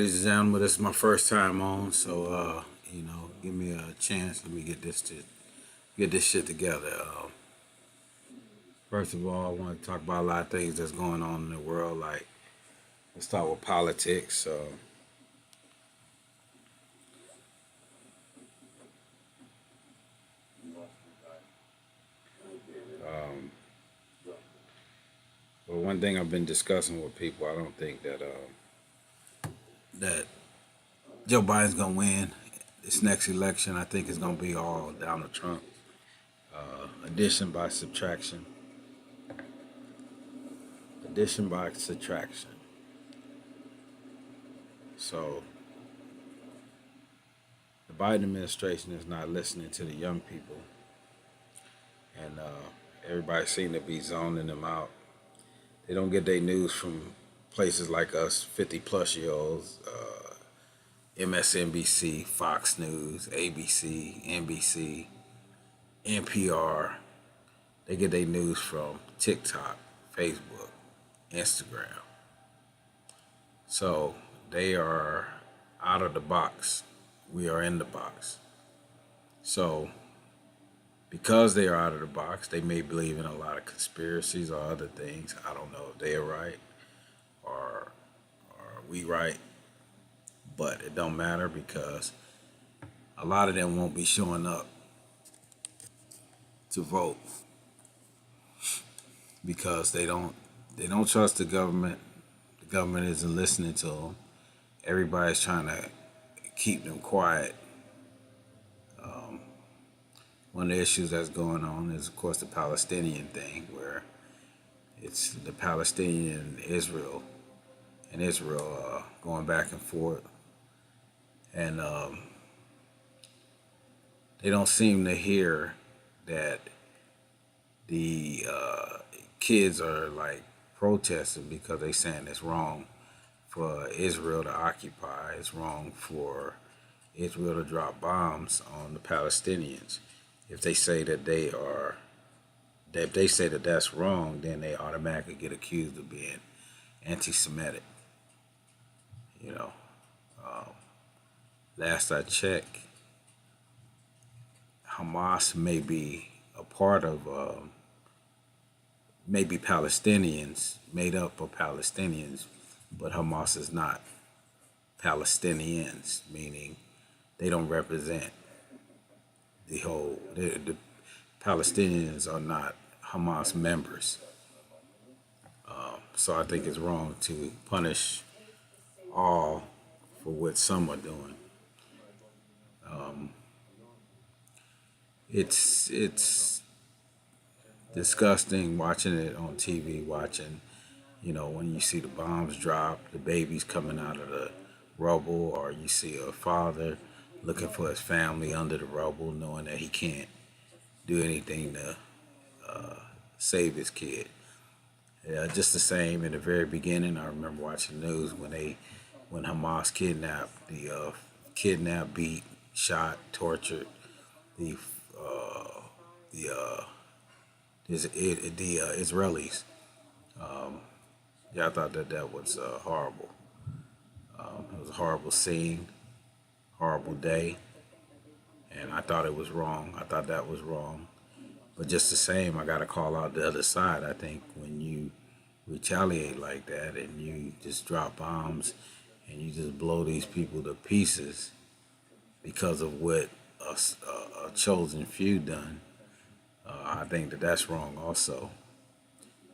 ladies and gentlemen. This is my first time on, so give me a chance. Let me get this shit together. First of all, I want to talk about a lot of things that's going on in the world. Like, let's start with politics. Um, well, one thing I've been discussing with people, I don't think that Joe Biden's gonna win this next election. I think it's gonna be all Donald Trump. Addition by subtraction. Addition by subtraction. So the Biden administration is not listening to the young people, and everybody seems to be zoning them out. They don't get their news from places like us, 50-plus-year-olds, MSNBC, Fox News, ABC, NBC, NPR. They get their news from TikTok, Facebook, Instagram. So they are out of the box. We are in the box. So because they are out of the box, they may believe in a lot of conspiracies or other things. I don't know if they are right or are we right, but it don't matter because a lot of them won't be showing up to vote because they don't trust the government. The government isn't listening to them. Everybody's trying to keep them quiet. One of the issues that's going on is, of course, the Palestinian thing, where it's the Palestinian and Israel going back and forth, and they don't seem to hear that the kids are like protesting because they saying it's wrong for Israel to occupy. It's wrong for Israel to drop bombs on the Palestinians. If they say that if they say that that's wrong, then they automatically get accused of being anti-Semitic. You know, um, last I checked, Hamas may be a part of, maybe Palestinians, made up of Palestinians, but Hamas is not Palestinians, meaning they don't represent the Palestinians are not Hamas members. So I think it's wrong to punish all for what some are doing. Um, it's disgusting watching it on TV, watching, when you see the bombs drop, the babies coming out of the rubble, or you see a father looking for his family under the rubble, knowing that he can't do anything to save his kid. Just the same in the very beginning, I remember watching the news when Hamas kidnapped, beat, shot, tortured the the Israelis. Um, yeah, I thought that was horrible. It was a horrible scene, horrible day, and I thought it was wrong. I thought that was wrong. But just the same, I got to call out the other side. I think when you retaliate like that and you just drop bombs and you just blow these people to pieces because of what a chosen few done, I think that that's wrong also.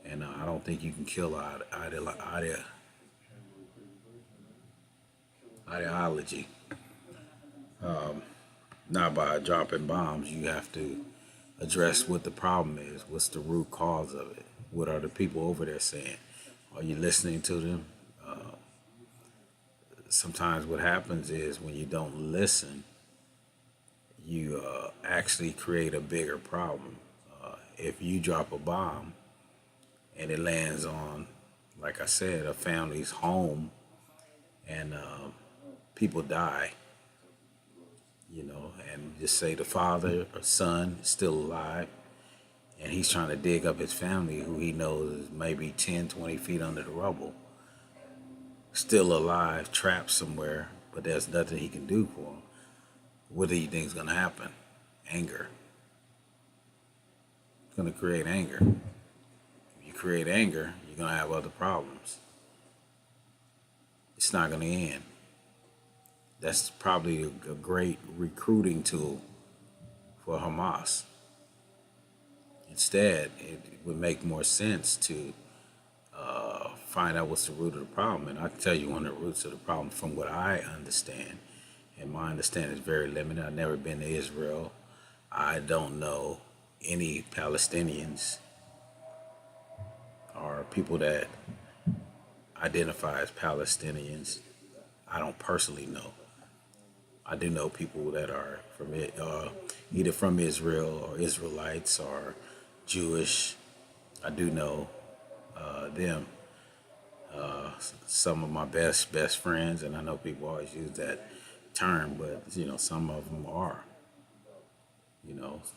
And I don't think you can kill ideology. Um, Not by dropping bombs. You have to address what the problem is. What's the root cause of it? What are the people over there saying? Are you listening to them? Sometimes what happens is when you don't listen, you actually create a bigger problem. If you drop a bomb and it lands on, like I said, a family's home and people die, and just say the father or son is still alive and he's trying to dig up his family who he knows is maybe 10, 20 feet under the rubble. still alive, trapped somewhere, but there's nothing he can do for him. What do you think is going to happen? Anger. It's going to create anger. If you create anger, you're going to have other problems. It's not going to end. That's probably a great recruiting tool for Hamas. Instead, it would make more sense to find out what's the root of the problem. And I can tell you one of the roots of the problem from what I understand. And my understanding is very limited. I've never been to Israel. I don't know any Palestinians or people that identify as Palestinians. I don't personally know. I do know people that are from either from Israel or Israelites or Jewish. I do know them. Some of my best friends, and I know people always use that term, but some of them are.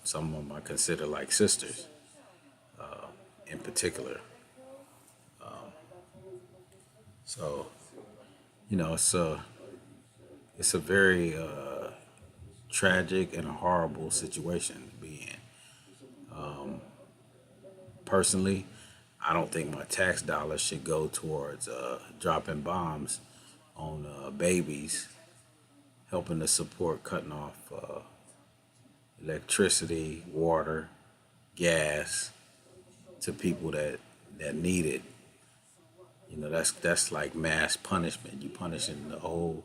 Some of them I consider like sisters, in particular. So, it's a very tragic and a horrible situation to be in. Personally, I don't think my tax dollars should go towards dropping bombs on babies, helping to support cutting off electricity, water, gas to people that need it. That's like mass punishment. You punishing the whole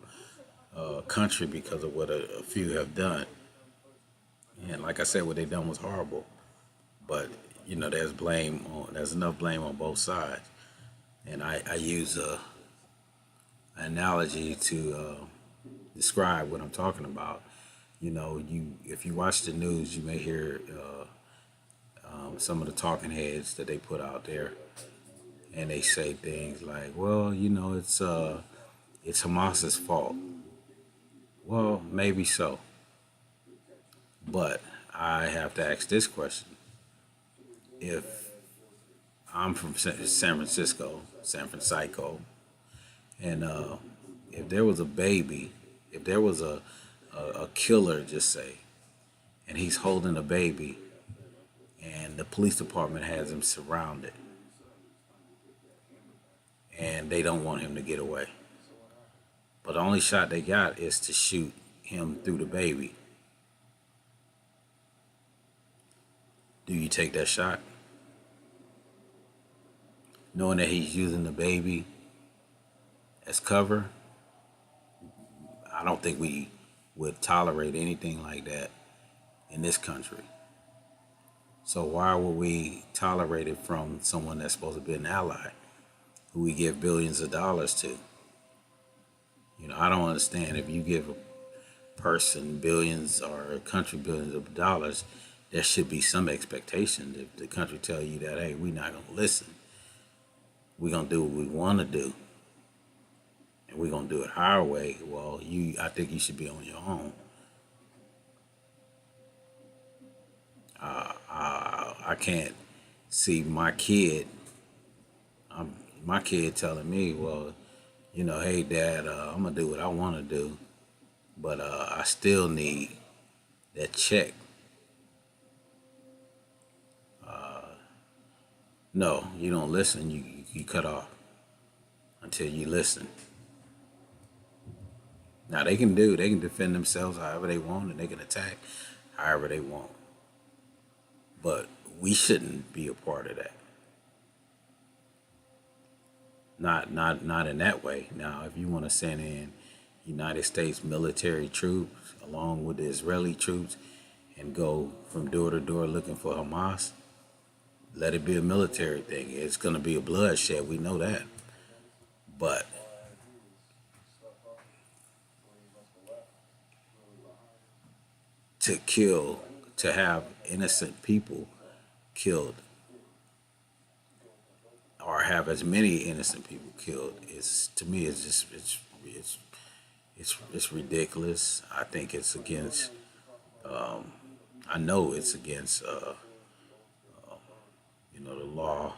country because of what a few have done. And like I said, what they done was horrible. But there's enough blame on both sides. And I use a analogy to describe what I'm talking about. If you watch the news, you may hear some of the talking heads that they put out there, and they say things like, "Well, it's Hamas's fault." Well, maybe so, but I have to ask this question: if I'm from San Francisco, San Fran-Psycho, and if there was a baby, if there was a killer, just say, and he's holding a baby, and the police department has him surrounded, and they don't want him to get away, but the only shot they got is to shoot him through the baby. Do you take that shot? Knowing that he's using the baby as cover? I don't think we would tolerate anything like that in this country. So why would we tolerate it from someone that's supposed to be an ally, who we give billions of dollars to? I don't understand. If you give a person billions or a country billions of dollars, there should be some expectation. If the country tell you that, hey, we're not going to listen, we're going to do what we want to do, and we're going to do it our way, well, I think you should be on your own. I can't see my kid telling me, well, hey, Dad, I'm going to do what I want to do, but I still need that check. No, you don't listen. You cut off until you listen. Now they can defend themselves however they want, and they can attack however they want. But we shouldn't be a part of that. Not in that way. Now, if you want to send in United States military troops along with the Israeli troops and go from door to door looking for Hamas, let it be a military thing. It's going to be a bloodshed. We know that. But to have innocent people killed, or have as many innocent people killed, is, to me, it's ridiculous. I think it's against. I know it's against. The law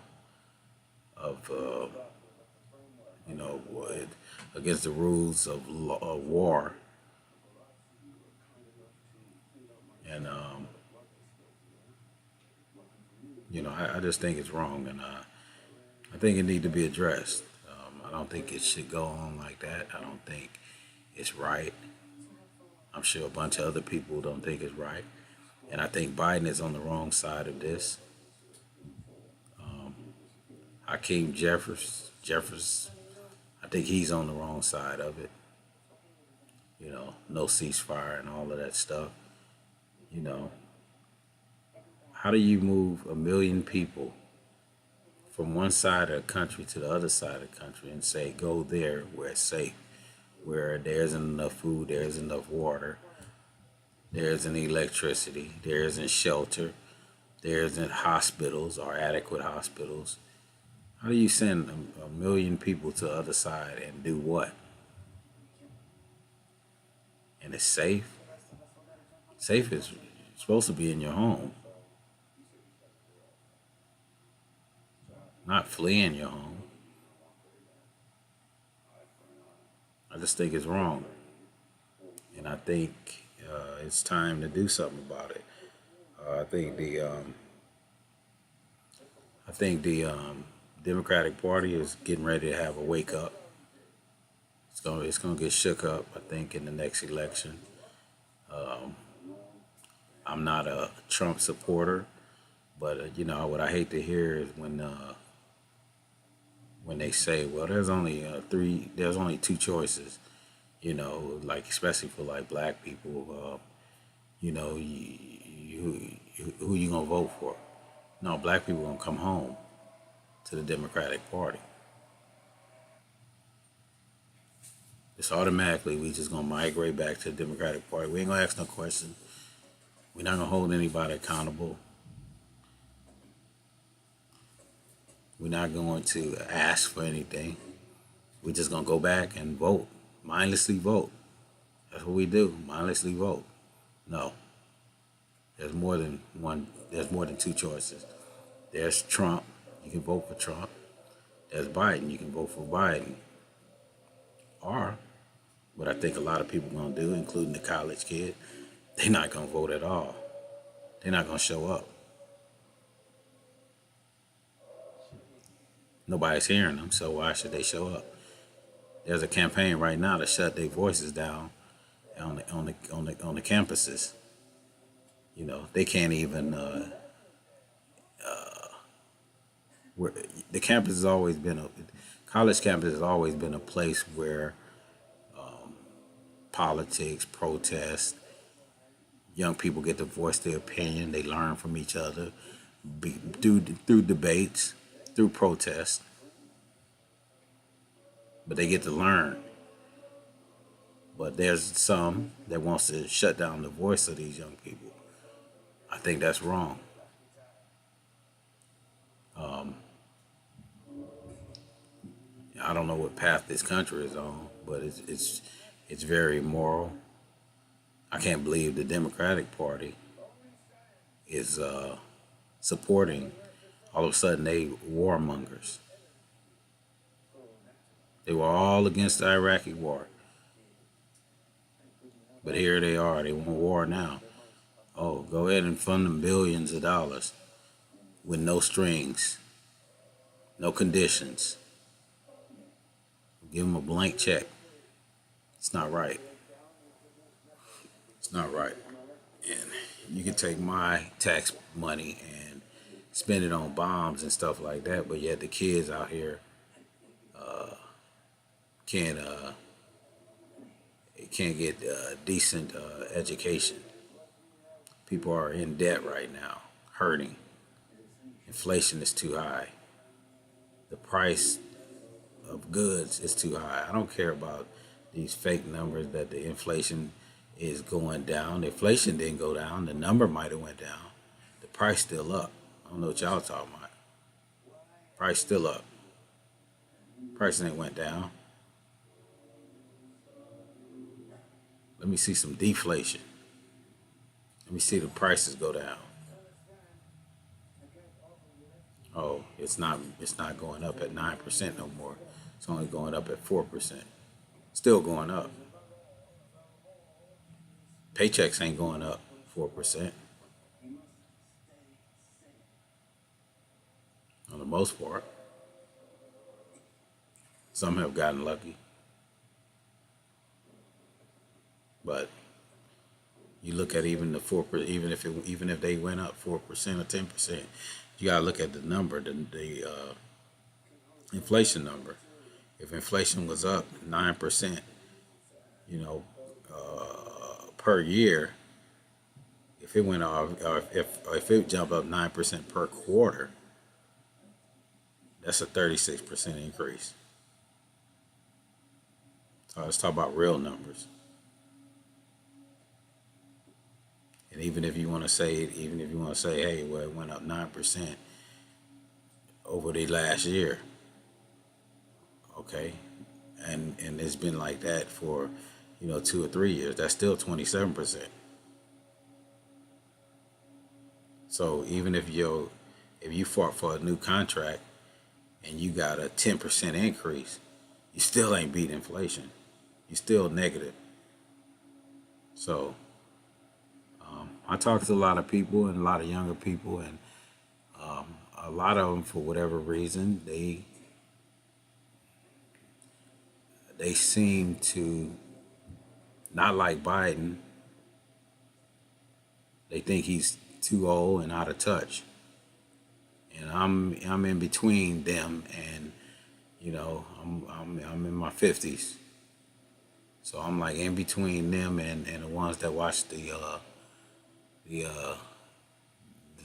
of you know, against the rules of war. And, you know, I just think it's wrong. And I think it need to be addressed. I don't think it should go on like that. I don't think it's right. I'm sure a bunch of other people don't think it's right. And I think Biden is on the wrong side of this. Hakeem Jeffers, I think he's on the wrong side of it. You know, no ceasefire and all of that stuff. You know, how do you move a million people from one side of the country to the other side of the country and say, go there where it's safe, where there isn't enough food, there isn't enough water, there isn't electricity, there isn't shelter, there isn't hospitals or adequate hospitals? How do you send a million people to the other side and do what? And it's safe? Safe is supposed to be in your home, not fleeing your home. I just think it's wrong. And I think it's time to do something about it. I think the Democratic Party is getting ready to have a wake up. It's gonna get shook up. I think in the next election. I'm not a Trump supporter, but you know what I hate to hear is when they say, well, there's only two choices. You know, like especially for like black people, you know, who you gonna vote for? No, black people gonna come home to the Democratic Party. It's automatically we just gonna migrate back to the Democratic Party. We ain't gonna ask no questions. We're not gonna hold anybody accountable. We're not going to ask for anything. We're just gonna go back and vote, mindlessly vote. That's what we do, mindlessly vote. No, there's more than one. There's more than two choices. There's Trump. You can vote for Trump. There's Biden. You can vote for Biden. Or what I think a lot of people are gonna do, including the college kid, they're not gonna vote at all. They're not gonna show up. Nobody's hearing them, so why should they show up? There's a campaign right now to shut their voices down on the campuses. You know, they can't even. Where, the campus has always been a college campus has always been a place where politics, protest, young people get to voice their opinion. They learn from each other through debates, through protest. But they get to learn. But there's some that wants to shut down the voice of these young people. I think that's wrong. I don't know what path this country is on, but it's very immoral. I can't believe the Democratic Party is supporting. All of a sudden, they warmongers. They were all against the Iraqi war, but here they are. They want war now. Oh, go ahead and fund them billions of dollars with no strings, no conditions. Give them a blank check. It's not right. It's not right. And you can take my tax money and spend it on bombs and stuff like that, but yet the kids out here can't can't get decent education. People are in debt right now, hurting. Inflation is too high. The price of goods is too high. I don't care about these fake numbers that the inflation is going down. The inflation didn't go down. The number might have went down. The price still up. I don't know what y'all talking about. Price still up. Price ain't went down. Let me see some deflation. Let me see the prices go down. Oh, it's not going up at 9% no more. It's only going up at 4%. Still going up. Paychecks ain't going up 4% on the most part. Some have gotten lucky, but you look at even the 4%, even if they went up 4% or 10%, you gotta look at the number, the inflation number. If inflation was up 9%, you know, per year, if it went off, or if it jumped up 9% per quarter, that's a 36% increase. So let's talk about real numbers. And even if you want to say, hey, well, it went up 9% over the last year, okay, and it's been like that for 2 or 3 years. That's still 27%. So even if you fought for a new contract and you got a 10% increase, you still ain't beat inflation. You still negative. So I talk to a lot of people and a lot of younger people, and a lot of them, for whatever reason, they seem to not like Biden. They think he's too old and out of touch, and I'm in between them, and I'm in my 50s, so I'm like in between them and the ones that watch the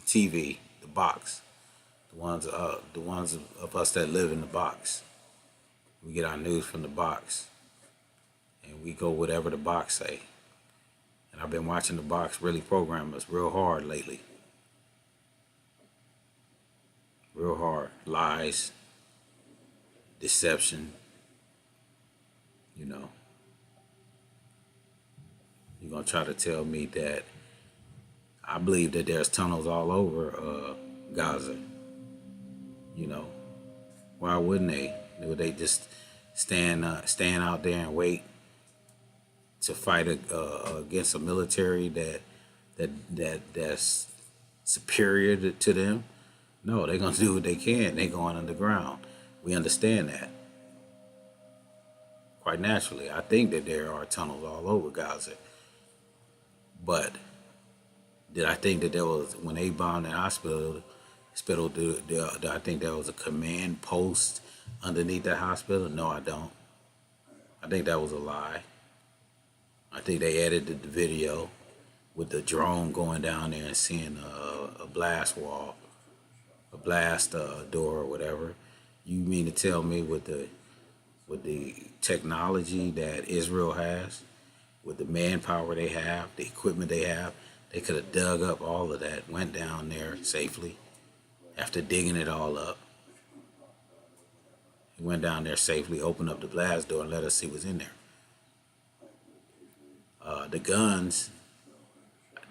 TV, the box, the ones of us that live in the box. We get our news from the box, and we go whatever the box say. And I've been watching the box really program us real hard lately. Real hard. Lies, deception, You're going to try to tell me that I believe that there's tunnels all over Gaza. Why wouldn't they? Would they just stand out there and wait to fight against a military that's superior to them? No, they're gonna do what they can. They're going underground. We understand that quite naturally. I think that there are tunnels all over Gaza, but did I think that there was, when they bombed that hospital? Do I think there was a command post underneath that hospital? No, I don't. I think that was a lie. I think they edited the video with the drone going down there and seeing a blast wall, a blast door or whatever. You mean to tell me with the technology that Israel has, with the manpower they have, the equipment they have, they could have dug up all of that, went down there safely after digging it all up. He went down there safely, opened up the blast door, and let us see what's in there. The guns,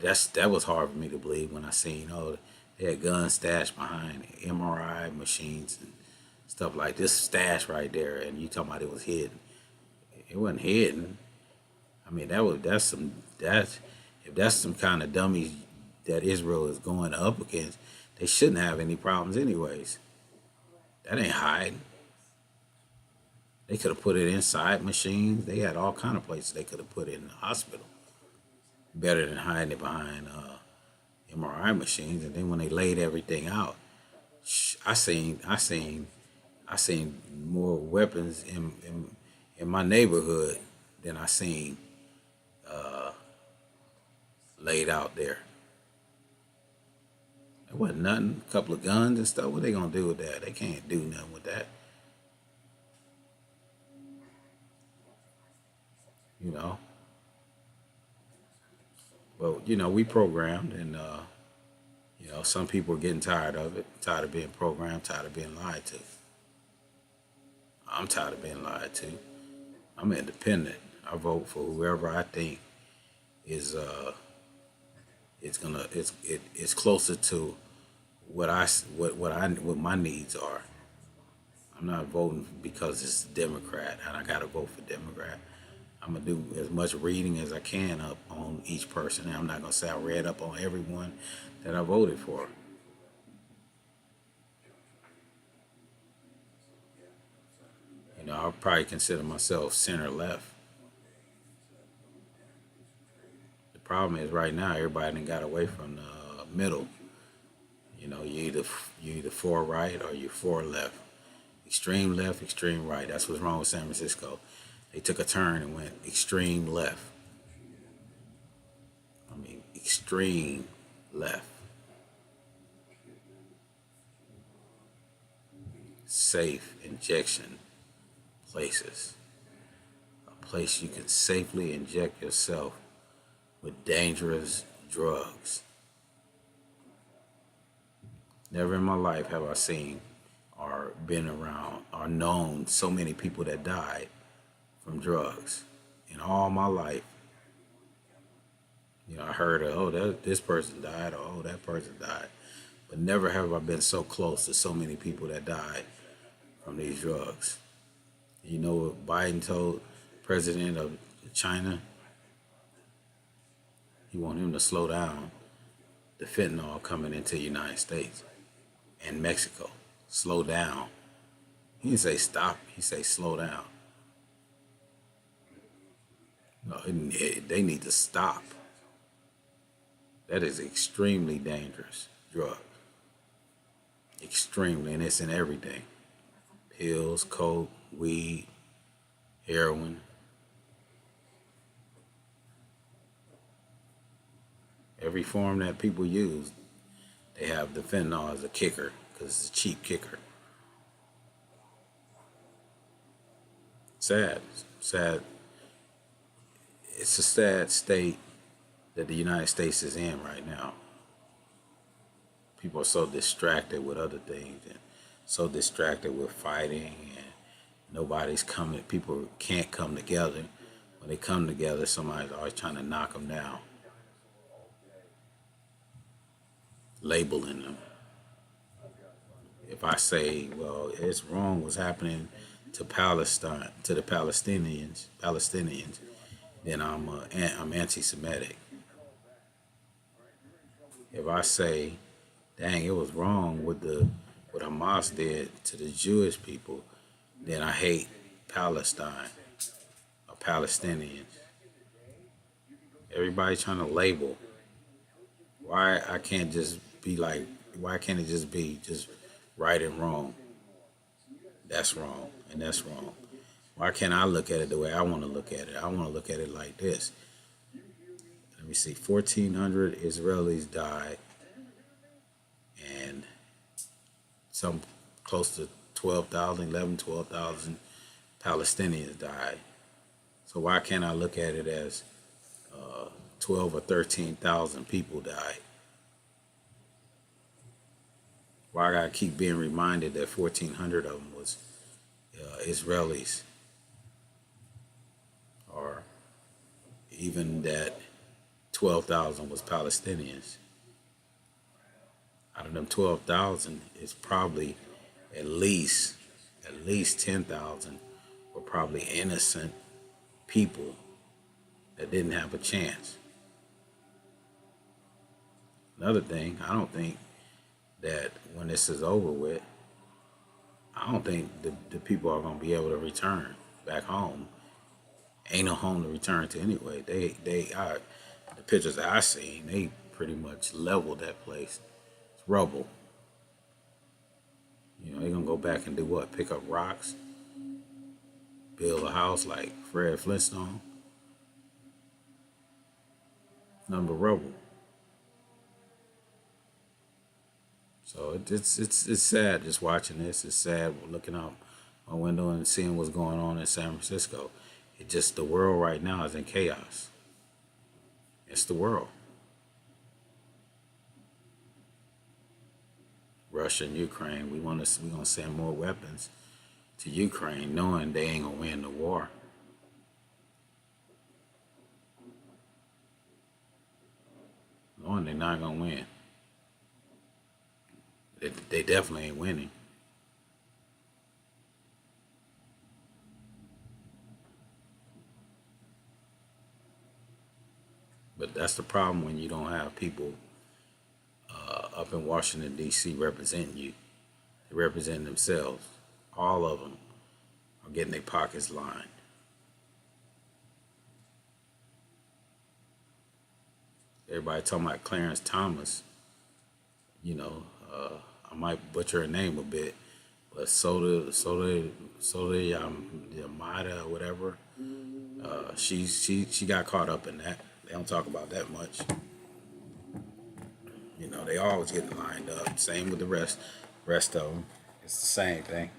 that was hard for me to believe when I seen, they had guns stashed behind MRI machines and stuff like this, stashed right there, and you talking about it was hidden. It wasn't hidden. I mean, if that's some kind of dummies that Israel is going up against, they shouldn't have any problems anyways. That ain't hiding. They could have put it inside machines. They had all kind of places they could have put it in the hospital. Better than hiding it behind MRI machines. And then when they laid everything out, I seen more weapons in my neighborhood than I seen laid out there. It wasn't nothing. A couple of guns and stuff. What they gonna do with that? They can't do nothing with that. But we programmed, and some people are getting tired of it, tired of being programmed, tired of being lied to. I'm tired of being lied to. I'm independent. I vote for whoever I think is it's closer to what my needs are. I'm not voting because it's Democrat and I gotta vote for Democrat. I'm gonna do as much reading as I can up on each person, and I'm not gonna say I read up on everyone that I voted for. I probably consider myself center left. The problem is right now everybody done got away from the middle. You either far right or you far left. Extreme left, extreme right. That's what's wrong with San Francisco. They took a turn and went extreme left. I mean, extreme left. Safe injection places. A place you can safely inject yourself with dangerous drugs. Never in my life have I seen or been around or known so many people that died from drugs. In all my life, I heard of, this person died, or oh, that person died. But never have I been so close to so many people that died from these drugs. You know what Biden told President of China? He wanted him to slow down the fentanyl coming into the United States and Mexico. Slow down. He didn't say stop. He said slow down. No, they need to stop. That is extremely dangerous drug. Extremely, and it's in everything. Pills, coke, weed, heroin. Every form that people use, they have the fentanyl as a kicker because it's a cheap kicker. Sad. Sad. It's a sad state that the United States is in right now. People are so distracted with other things and so distracted with fighting, and nobody's coming. People can't come together. When they come together, somebody's always trying to knock them down, labeling them. If I say, well, it's wrong what's happening to Palestine, to the Palestinians, then I'm anti-Semitic. If I say, dang, it was wrong what Hamas did to the Jewish people, then I hate Palestine or Palestinians. Everybody's trying to label. Why can't it just be just right and wrong? That's wrong and that's wrong. Why can't I look at it the way I want to look at it? I want to look at it like this. Let me see, 1,400 Israelis died and some close to 12,000 Palestinians died. So why can't I look at it as 12 or 13,000 people died? Why I gotta keep being reminded that 1,400 of them was Israelis, or even that 12,000 was Palestinians? Out of them 12,000, it's probably at least 10,000 were probably innocent people that didn't have a chance. Another thing, I don't think that when this is over with, I don't think the people are going to be able to return back home. Ain't no home to return to anyway. The pictures that I seen, they pretty much leveled that place. It's rubble. They're going to go back and do what? Pick up rocks? Build a house like Fred Flintstone? Nothing but rubble. So it's sad just watching this. It's sad looking out my window and seeing what's going on in San Francisco. The world right now is in chaos. It's the world. Russia and Ukraine, we're gonna send more weapons to Ukraine, knowing they ain't gonna win the war. Knowing they're not gonna win. They definitely ain't winning. But that's the problem when you don't have people up in Washington, D.C. representing you. They represent themselves. All of them are getting their pockets lined. Everybody talking about Clarence Thomas, you know, I might butcher her name a bit, but Soda Yamada or whatever. She got caught up in that. They don't talk about that much. You know, they always getting lined up. Same with the rest of them. It's the same thing.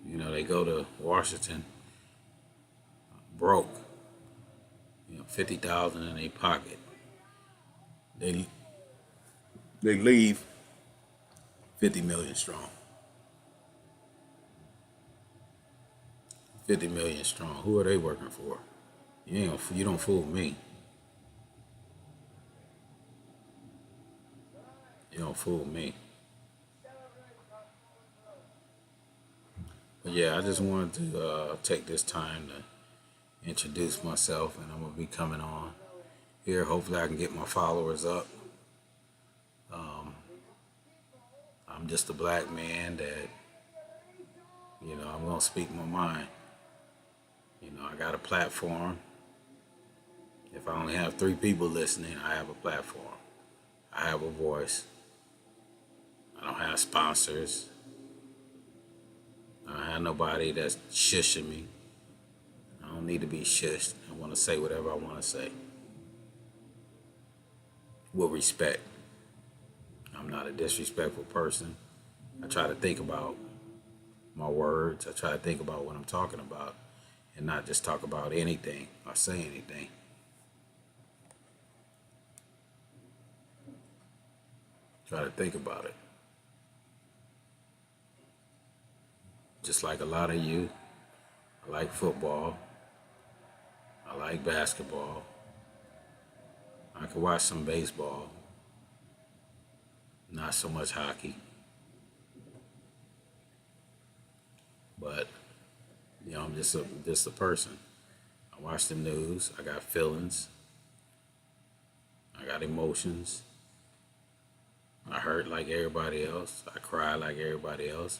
You know, they go to Washington broke. You know, 50,000 in their pocket. They they leave 50 million strong. 50 million strong. Who are they working for? You don't fool me. You don't fool me. But yeah, I just wanted to take this time to introduce myself, and I'm gonna be coming on here. Hopefully, I can get my followers up. I'm just a black man that, I'm gonna speak my mind. I got a platform. If I only have 3 people listening, I have a platform. I have a voice. I don't have sponsors. I don't have nobody that's shushing me. I don't need to be shushed. I want to say whatever I want to say with respect. I'm not a disrespectful person. I try to think about my words. I try to think about what I'm talking about and not just talk about anything or say anything. Try to think about it. Just like a lot of you, I like football. I like basketball. I can watch some baseball. Not so much hockey. But, I'm just a person. I watch the news. I got feelings. I got emotions. I hurt like everybody else. I cry like everybody else.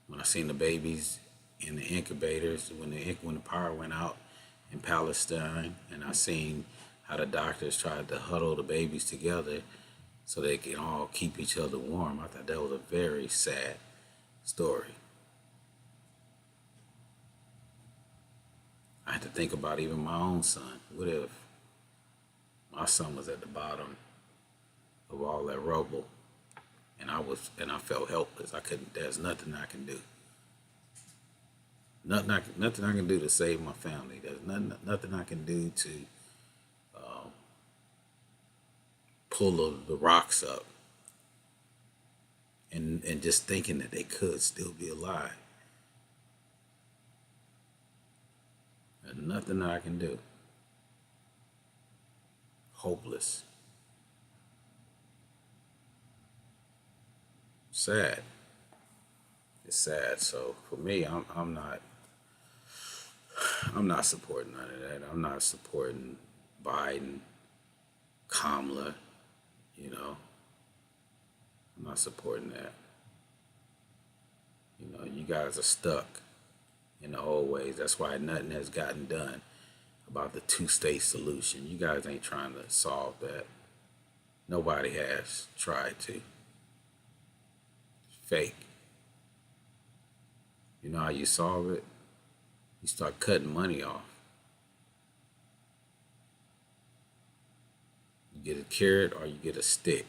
When I seen the babies in the incubators, when the power went out in Palestine, and I seen how the doctors tried to huddle the babies together so they can all keep each other warm, I thought that was a very sad story. I had to think about even my own son. What if my son was at the bottom of all that rubble, and I felt helpless. There's nothing I can do. Nothing I can do to save my family. There's nothing I can do to pull the rocks up, and just thinking that they could still be alive. There's nothing that I can do. Hopeless. Sad. It's sad. So for me, I'm not supporting none of that. I'm not supporting Biden, Kamala. I'm not supporting that. You guys are stuck in the old ways. That's why nothing has gotten done about the 2-state solution. You guys ain't trying to solve that. Nobody has tried to. It's fake. You know how you solve it? You start cutting money off. You get a carrot or you get a stick.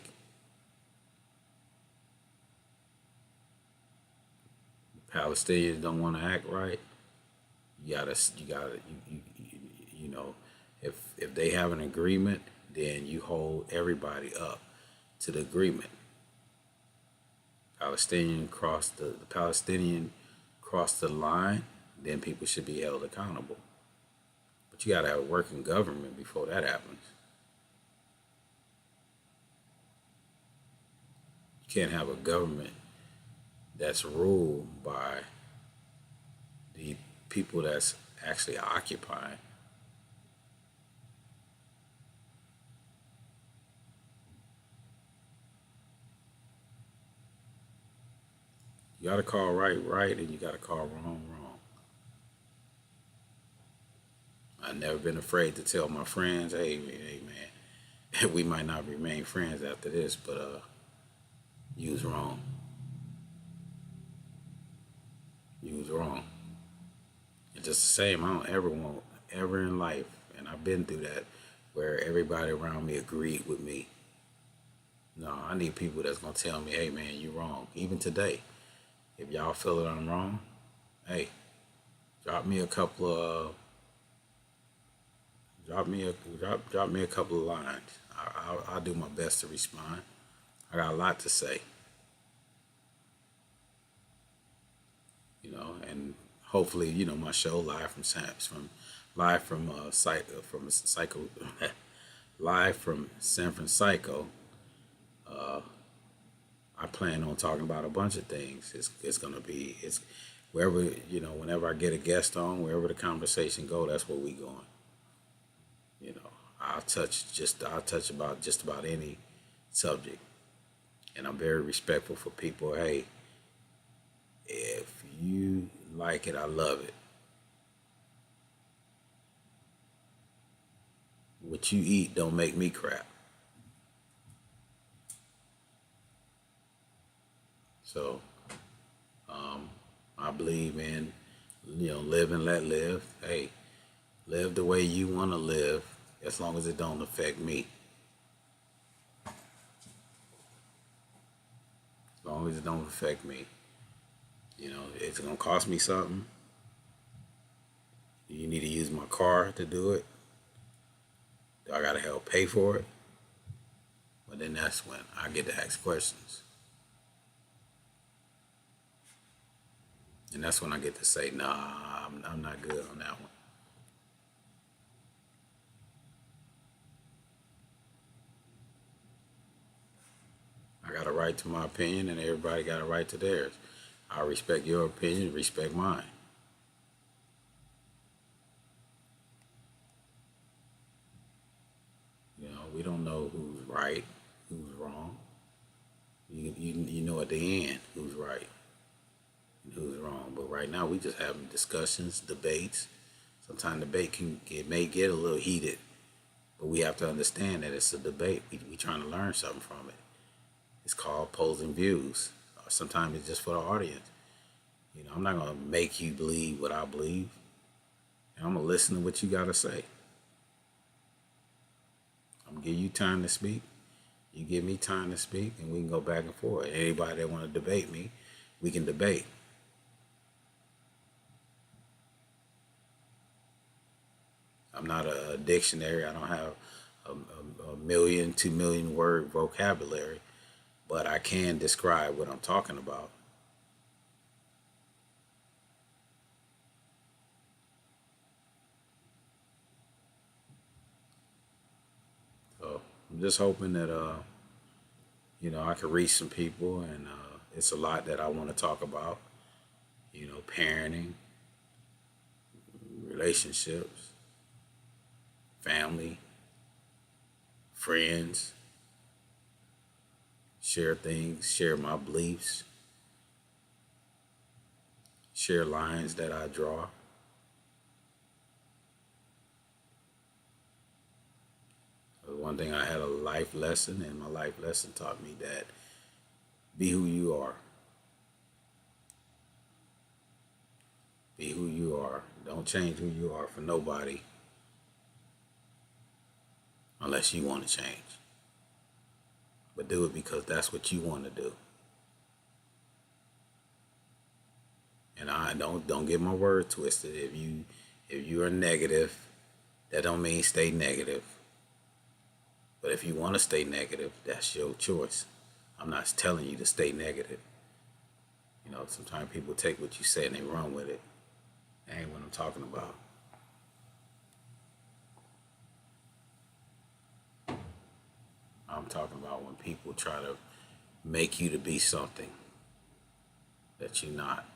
The Palestinians don't want to act right. You gotta, you know, if they have an agreement, then you hold everybody up to the agreement. The Palestinian cross the line, then people should be held accountable. But you gotta have a working government before that happens. You can't have a government that's ruled by the people that's actually occupying. You got to call right right, and you got to call wrong wrong. I've never been afraid to tell my friends, hey man, we might not remain friends after this, but you was wrong. You was wrong. It's just the same. I don't ever want ever in life, and I've been through that, where everybody around me agreed with me. No, I need people that's gonna tell me, hey man, you wrong. Even today, if y'all feel that I'm wrong, hey, drop me a couple of drop me a couple of lines. I'll do my best to respond. I got a lot to say, and hopefully, my show live from Sam's from live from Psycho live from San Francisco. I plan on talking about a bunch of things. It's gonna be it's wherever whenever I get a guest on, wherever the conversation go, that's where we going. You know, I'll touch about just about any subject, and I'm very respectful for people. Hey, if you like it, I love it. What you eat don't make me crap. So I believe in live and let live. Hey, live the way you want to live, as long as it don't affect me. As long as it don't affect me. It's gonna cost me something. You need to use my car to do it. Do I gotta help pay for it? But then that's when I get to ask questions. And that's when I get to say, nah, I'm not good on that one. I got a right to my opinion, and everybody got a right to theirs. I respect your opinion, respect mine. We don't know who's right, who's wrong. You know at the end who's right and who's wrong. But right now we just having discussions, debates. Sometimes debate may get a little heated, but we have to understand that it's a debate. We trying to learn something from it. It's called opposing views. Or sometimes it's just for the audience. I'm not gonna make you believe what I believe. And I'm gonna listen to what you gotta say. I'm gonna give you time to speak. You give me time to speak, and we can go back and forth. Anybody that want to debate me, we can debate. I'm not a dictionary. I don't have a million, 2 million word vocabulary, but I can describe what I'm talking about. So I'm just hoping that I can reach some people, and it's a lot that I want to talk about. Parenting, relationships, family, friends, share things, share my beliefs, share lines that I draw. One thing, I had a life lesson, and my life lesson taught me that be who you are. Be who you are. Don't change who you are for nobody unless you want to change. But do it because that's what you want to do. And I don't get my word twisted. If you are negative, that don't mean stay negative. But if you want to stay negative, that's your choice. I'm not telling you to stay negative. Sometimes people take what you say and they run with it. That ain't what I'm talking about. I'm talking about when people try to make you to be something that you're not.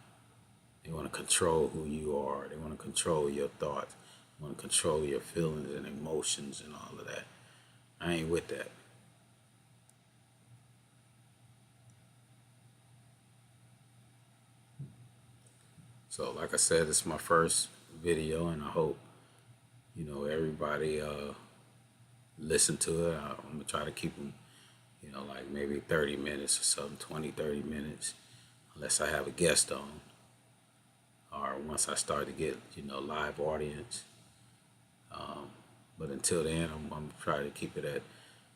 They want to control who you are. They want to control your thoughts. They want to control your feelings and emotions and all of that. I ain't with that. So like I said, it's my first video, and I hope, everybody listen to it. I'm going to try to keep them, like maybe 30 minutes or something, 20, 30 minutes, unless I have a guest on. Or once I start to get, live audience. But until then, I'm trying to keep it at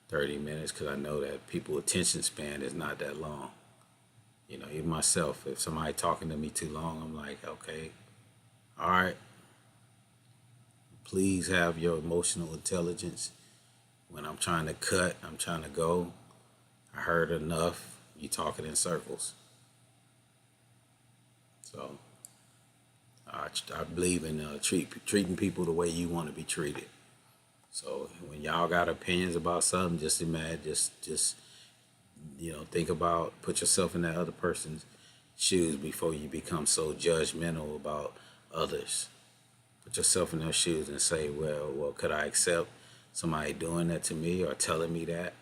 30 minutes because I know that people's attention span is not that long. Even myself, if somebody talking to me too long, I'm like, okay, all right. Please have your emotional intelligence. When I'm trying to cut, I'm trying to go. I heard enough. You talking in circles. So I believe in treating people the way you want to be treated. So when y'all got opinions about something, just imagine, just think about, put yourself in that other person's shoes before you become so judgmental about others. Put yourself in their shoes and say, well, could I accept somebody doing that to me or telling me that?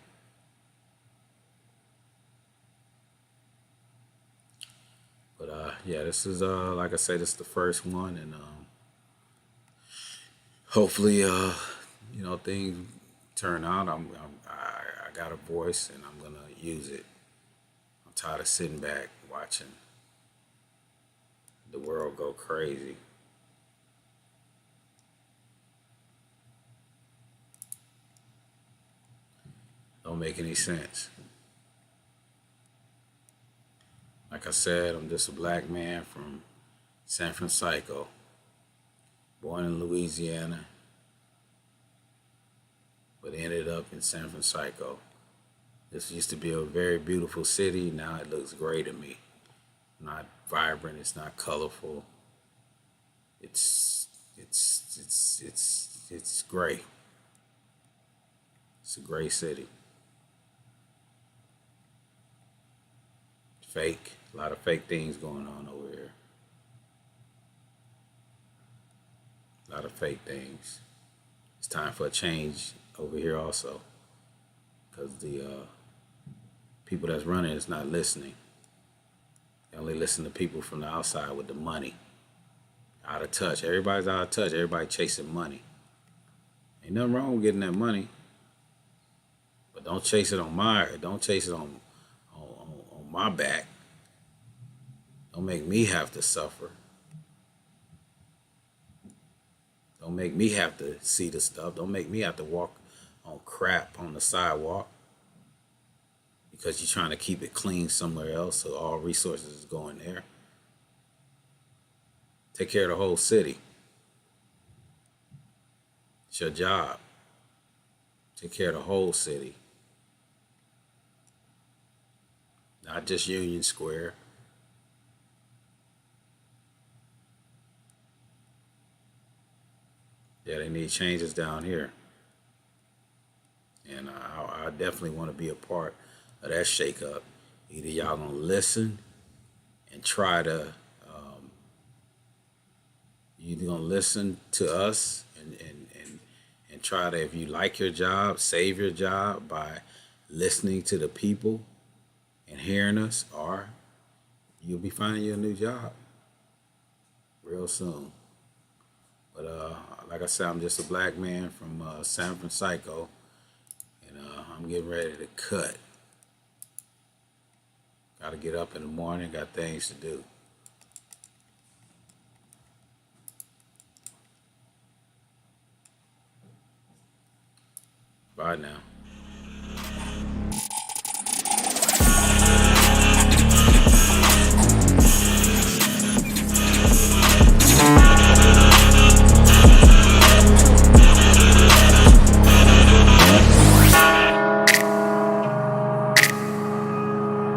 But yeah, this is like I said, this is the first one, and hopefully things turn out. I got a voice, and I'm gonna use it. I'm tired of sitting back watching the world go crazy. Don't make any sense. Like I said, I'm just a black man from San Francisco, born in Louisiana, but ended up in San Francisco. This used to be a very beautiful city. Now it looks gray to me. Not vibrant. It's not colorful. It's gray. It's a gray city. Fake. A lot of fake things going on over here. A lot of fake things. It's time for a change over here also, because the people that's running is not listening. They only listen to people from the outside with the money. Out of touch. Everybody's out of touch. Everybody chasing money. Ain't nothing wrong with getting that money, but don't chase it on my back. Don't make me have to suffer. Don't make me have to see the stuff. Don't make me have to walk on crap on the sidewalk because you're trying to keep it clean somewhere else, so all resources is going there. Take care of the whole city. It's your job. Take care of the whole city. Not just Union Square. Yeah, they need changes down here. And I definitely want to be a part of that shakeup. Either y'all gonna listen and try to, you're gonna listen to us and try to, if you like your job, save your job by listening to the people and hearing us, or you'll be finding you a new job real soon. But like I said, I'm just a black man from San Francisco, and I'm getting ready to cut. Got to get up in the morning, got things to do. Bye now.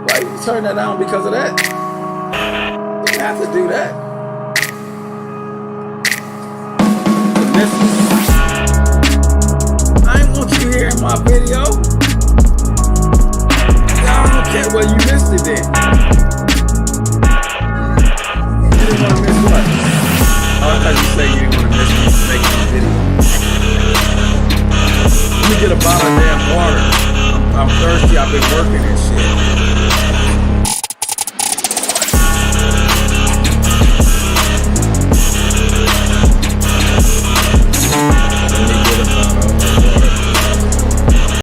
Why you turn that down because of that? You didn't have to do that. I ain't want you here in my video. I don't care whether you missed it then. You didn't want to say you didn't want to miss me making a video. Let me get a bottle of damn water. I'm thirsty. I've been working and shit.